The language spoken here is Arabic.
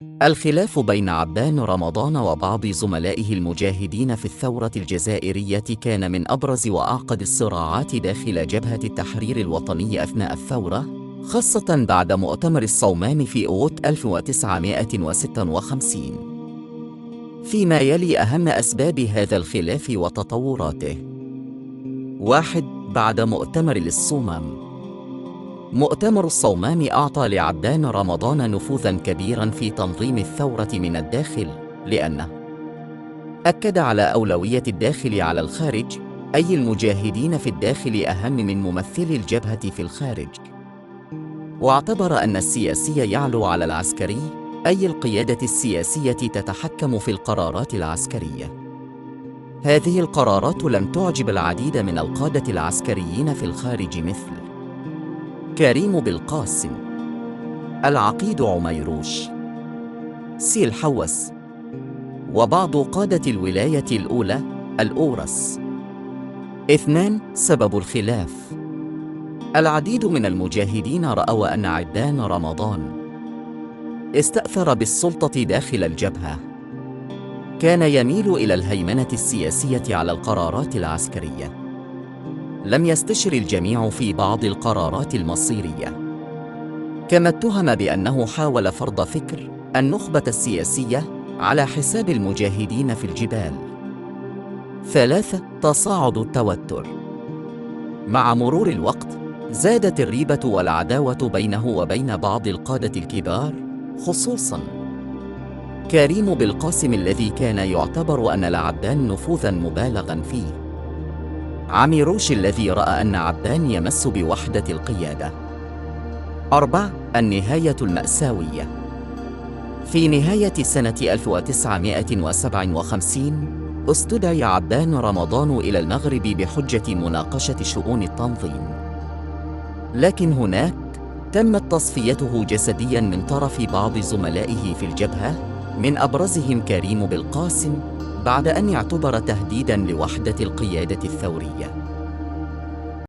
الخلاف بين عبدان رمضان وبعض زملائه المجاهدين في الثورة الجزائرية كان من أبرز وأعقد الصراعات داخل جبهة التحرير الوطني أثناء الثورة، خاصة بعد مؤتمر الصومال في أغسطس 1956. فيما يلي أهم أسباب هذا الخلاف وتطوراته. 1. بعد مؤتمر الصومال. مؤتمر الصومال أعطى لعبدان رمضان نفوذاً كبيراً في تنظيم الثورة من الداخل، لأنه أكد على أولوية الداخل على الخارج، أي المجاهدين في الداخل أهم من ممثلي الجبهة في الخارج. واعتبر أن السياسي يعلو على العسكري، أي القيادة السياسية تتحكم في القرارات العسكرية. هذه القرارات لم تعجب العديد من القادة العسكريين في الخارج مثل كريم بالقاسم، العقيد عميروش، سي الحوس، وبعض قادة الولاية الأولى الأورس. 2. سبب الخلاف. العديد من المجاهدين رأوا أن عبدان رمضان استأثر بالسلطة داخل الجبهة، كان يميل إلى الهيمنة السياسية على القرارات العسكرية. لم يستشر الجميع في بعض القرارات المصيرية، كما اتهم بأنه حاول فرض فكر النخبة السياسية على حساب المجاهدين في الجبال. 3. تصاعد التوتر. مع مرور الوقت زادت الريبة والعداوة بينه وبين بعض القادة الكبار، خصوصاً كريم بالقاسم الذي كان يعتبر أن لعبدان نفوذاً مبالغاً فيه، عميروش الذي رأى أن عبدان يمس بوحدة القيادة. 4. النهاية المأساوية. في نهاية سنة 1957 استدعي عبدان رمضان إلى المغرب بحجة مناقشة شؤون التنظيم، لكن هناك تمت تصفيته جسدياً من طرف بعض زملائه في الجبهة، من أبرزهم كريم بالقاسم، بعد أن اعتبر تهديداً لوحدة القيادة الثورية.